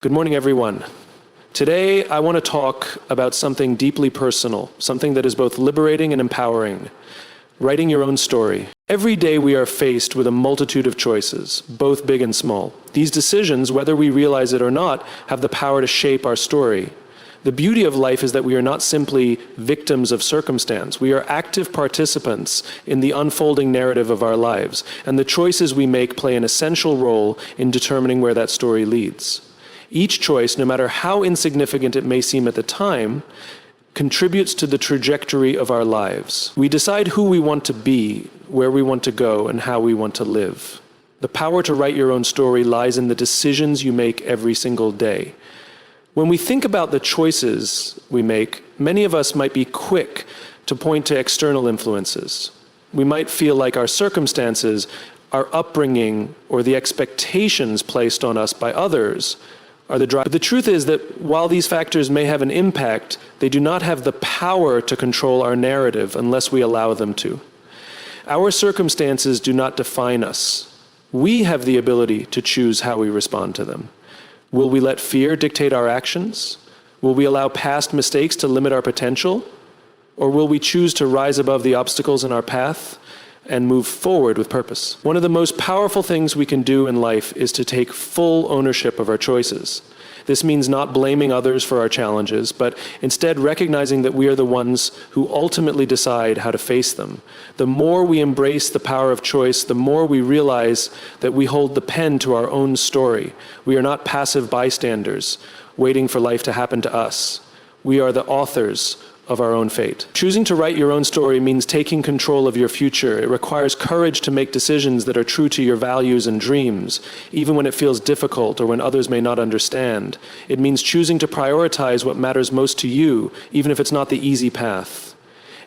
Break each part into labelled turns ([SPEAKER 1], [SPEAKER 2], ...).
[SPEAKER 1] Good morning, everyone. Today, I want to talk about something deeply personal, something that is both liberating and empowering: writing your own story. Every day we are faced with a multitude of choices, both big and small. These decisions, whether we realize it or not, have the power to shape our story. The beauty of life is that we are not simply victims of circumstance. We are active participants in the unfolding narrative of our lives, and the choices we make play an essential role in determining where that story leads. Each choice, no matter how insignificant it may seem at the time, contributes to the trajectory of our lives. We decide who we want to be, where we want to go, and how we want to live. The power to write your own story lies in the decisions you make every single day. When we think about the choices we make, many of us might be quick to point to external influences. We might feel like our circumstances, our upbringing, or the expectations placed on us by others are the drive. But the truth is that while these factors may have an impact, they do not have the power to control our narrative unless we allow them to. Our circumstances do not define us. We have the ability to choose how we respond to them. Will we let fear dictate our actions? Will we allow past mistakes to limit our potential? Or will we choose to rise above the obstacles in our path and move forward with purpose? One of the most powerful things we can do in life is to take full ownership of our choices. This means not blaming others for our challenges, but instead recognizing that we are the ones who ultimately decide how to face them. The more we embrace the power of choice, the more we realize that we hold the pen to our own story. We are not passive bystanders, waiting for life to happen to us. We are the authors of our own fate. Choosing to write your own story means taking control of your future. It requires courage to make decisions that are true to your values and dreams, even when it feels difficult or when others may not understand. It means choosing to prioritize what matters most to you, even if it's not the easy path.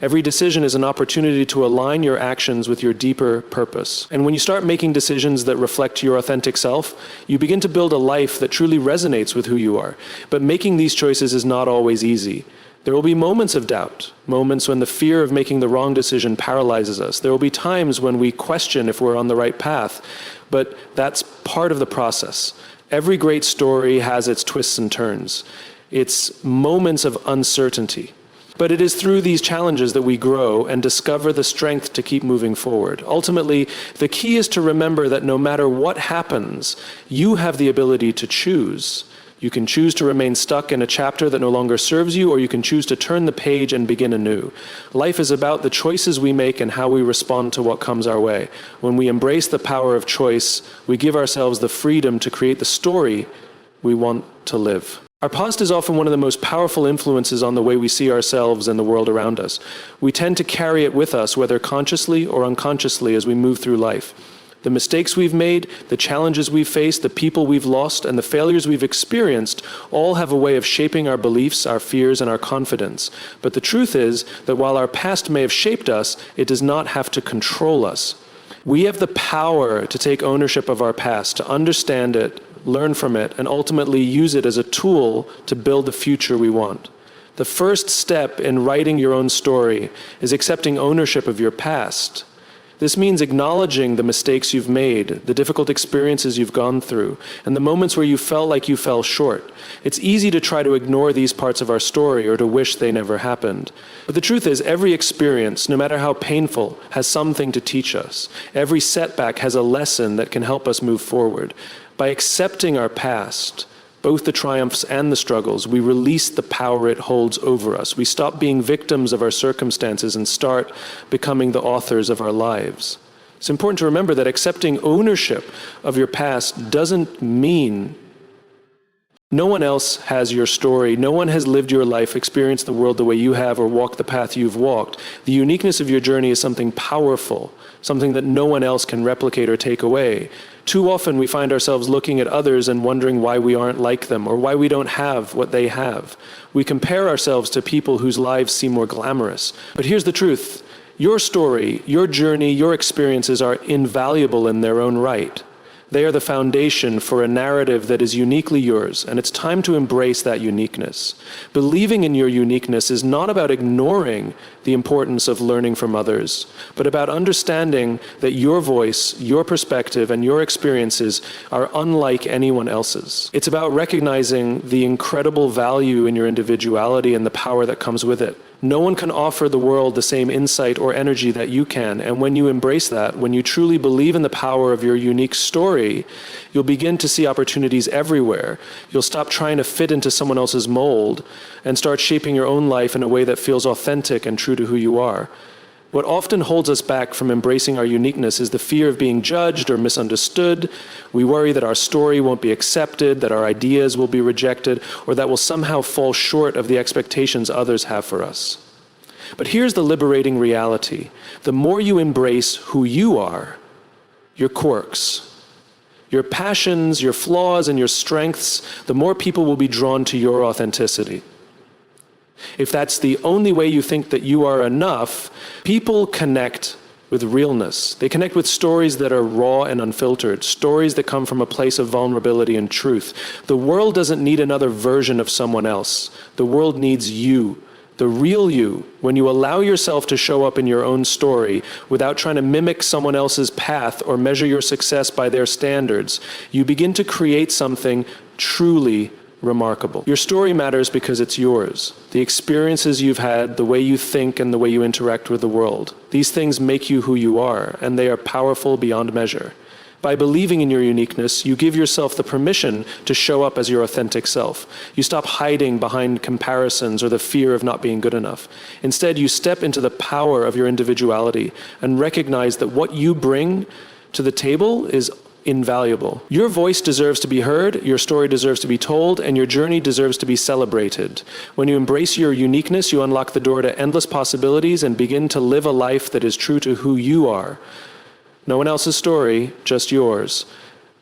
[SPEAKER 1] Every decision is an opportunity to align your actions with your deeper purpose. And when you start making decisions that reflect your authentic self, you begin to build a life that truly resonates with who you are. But making these choices is not always easy. There will be moments of doubt, moments when the fear of making the wrong decision paralyzes us. There will be times when we question if we're on the right path, but that's part of the process. Every great story has its twists and turns. It's moments of uncertainty. But it is through these challenges that we grow and discover the strength to keep moving forward. Ultimately, the key is to remember that no matter what happens, you have the ability to choose. You can choose to remain stuck in a chapter that no longer serves you, or you can choose to turn the page and begin anew. Life is about the choices we make and how we respond to what comes our way. When we embrace the power of choice, we give ourselves the freedom to create the story we want to live. Our past is often one of the most powerful influences on the way we see ourselves and the world around us. We tend to carry it with us, whether consciously or unconsciously, as we move through life. The mistakes we've made, the challenges we've faced, the people we've lost, and the failures we've experienced all have a way of shaping our beliefs, our fears, and our confidence. But the truth is that while our past may have shaped us, it does not have to control us. We have the power to take ownership of our past, to understand it, learn from it, and ultimately use it as a tool to build the future we want. The first step in writing your own story is accepting ownership of your past. This means acknowledging the mistakes you've made, the difficult experiences you've gone through, and the moments where you felt like you fell short. It's easy to try to ignore these parts of our story or to wish they never happened. But the truth is, every experience, no matter how painful, has something to teach us. Every setback has a lesson that can help us move forward. By accepting our past, both the triumphs and the struggles, we release the power it holds over us. We stop being victims of our circumstances and start becoming the authors of our lives. It's important to remember that accepting ownership of your past doesn't mean no one else has your story. No one has lived your life, experienced the world the way you have, or walked the path you've walked. The uniqueness of your journey is something powerful, something that no one else can replicate or take away. Too often we find ourselves looking at others and wondering why we aren't like them, or why we don't have what they have. We compare ourselves to people whose lives seem more glamorous. But here's the truth. Your story, your journey, your experiences are invaluable in their own right. They are the foundation for a narrative that is uniquely yours, and it's time to embrace that uniqueness. Believing in your uniqueness is not about ignoring the importance of learning from others, but about understanding that your voice, your perspective, and your experiences are unlike anyone else's. It's about recognizing the incredible value in your individuality and the power that comes with it. No one can offer the world the same insight or energy that you can, and when you embrace that, when you truly believe in the power of your unique story, you'll begin to see opportunities everywhere. You'll stop trying to fit into someone else's mold and start shaping your own life in a way that feels authentic and true to who you are. What often holds us back from embracing our uniqueness is the fear of being judged or misunderstood. We worry that our story won't be accepted, that our ideas will be rejected, or that we'll somehow fall short of the expectations others have for us. But here's the liberating reality. The more you embrace who you are, your quirks, your passions, your flaws, and your strengths, the more people will be drawn to your authenticity. If that's the only way you think that you are enough, people connect with realness. They connect with stories that are raw and unfiltered, stories that come from a place of vulnerability and truth. The world doesn't need another version of someone else. The world needs you, the real you. When you allow yourself to show up in your own story without trying to mimic someone else's path or measure your success by their standards, you begin to create something truly remarkable. Your story matters because it's yours. The experiences you've had, the way you think, and the way you interact with the world. These things make you who you are, and they are powerful beyond measure. By believing in your uniqueness, you give yourself the permission to show up as your authentic self. You stop hiding behind comparisons or the fear of not being good enough. Instead, you step into the power of your individuality and recognize that what you bring to the table is invaluable. Your voice deserves to be heard, your story deserves to be told, and your journey deserves to be celebrated. When you embrace your uniqueness, you unlock the door to endless possibilities and begin to live a life that is true to who you are. No one else's story, just yours.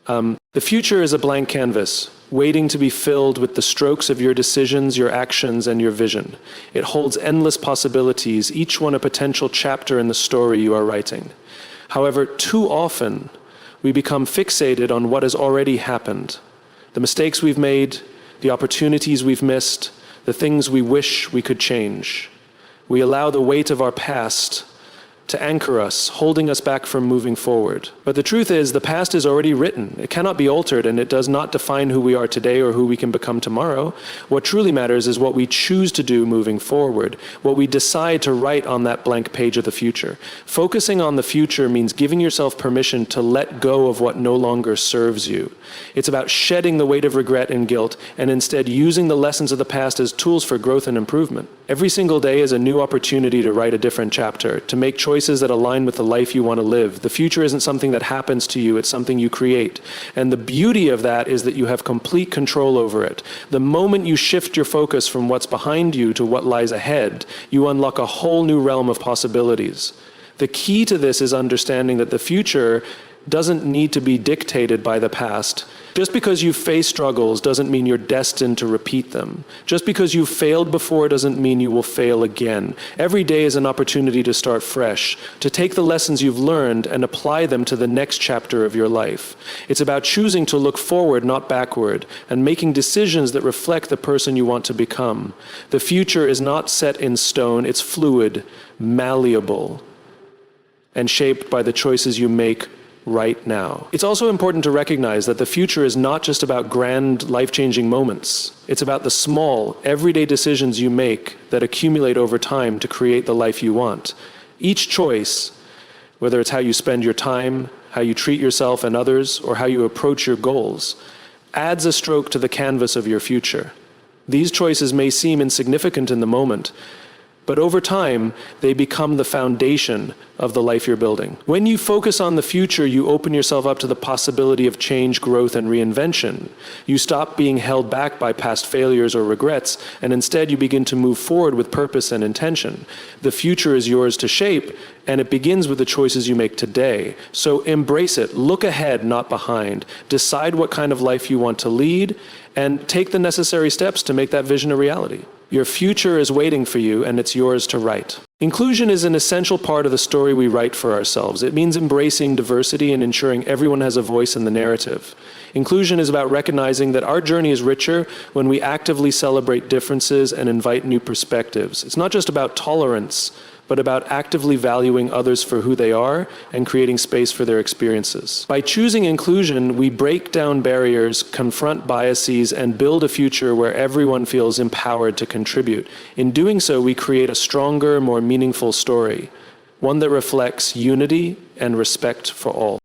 [SPEAKER 1] The future is a blank canvas, waiting to be filled with the strokes of your decisions, your actions, and your vision. It holds endless possibilities, each one a potential chapter in the story you are writing. However, too often, we become fixated on what has already happened. The mistakes we've made, the opportunities we've missed, the things we wish we could change. We allow the weight of our past to anchor us, holding us back from moving forward. But the truth is, the past is already written. It cannot be altered, and it does not define who we are today or who we can become tomorrow. What truly matters is what we choose to do moving forward, what we decide to write on that blank page of the future. Focusing on the future means giving yourself permission to let go of what no longer serves you. It's about shedding the weight of regret and guilt, and instead using the lessons of the past as tools for growth and improvement. Every single day is a new opportunity to write a different chapter, to make choices that align with the life you want to live. The future isn't something that happens to you, it's something you create. And the beauty of that is that you have complete control over it. The moment you shift your focus from what's behind you to what lies ahead, you unlock a whole new realm of possibilities. The key to this is understanding that the future doesn't need to be dictated by the past. Just because you've faced struggles doesn't mean you're destined to repeat them. Just because you've failed before doesn't mean you will fail again. Every day is an opportunity to start fresh, to take the lessons you've learned and apply them to the next chapter of your life. It's about choosing to look forward, not backward, and making decisions that reflect the person you want to become. The future is not set in stone, it's fluid, malleable, and shaped by the choices you make right now. It's also important to recognize that the future is not just about grand, life-changing moments. It's about the small, everyday decisions you make that accumulate over time to create the life you want. Each choice, whether it's how you spend your time, how you treat yourself and others, or how you approach your goals, adds a stroke to the canvas of your future. These choices may seem insignificant in the moment, but over time, they become the foundation of the life you're building. When you focus on the future, you open yourself up to the possibility of change, growth, and reinvention. You stop being held back by past failures or regrets, and instead you begin to move forward with purpose and intention. The future is yours to shape, and it begins with the choices you make today. So embrace it. Look ahead, not behind. Decide what kind of life you want to lead, and take the necessary steps to make that vision a reality. Your future is waiting for you, and it's yours to write. Inclusion is an essential part of the story we write for ourselves. It means embracing diversity and ensuring everyone has a voice in the narrative. Inclusion is about recognizing that our journey is richer when we actively celebrate differences and invite new perspectives. It's not just about tolerance, but about actively valuing others for who they are and creating space for their experiences. By choosing inclusion, we break down barriers, confront biases, and build a future where everyone feels empowered to contribute. In doing so, we create a stronger, more meaningful story, one that reflects unity and respect for all.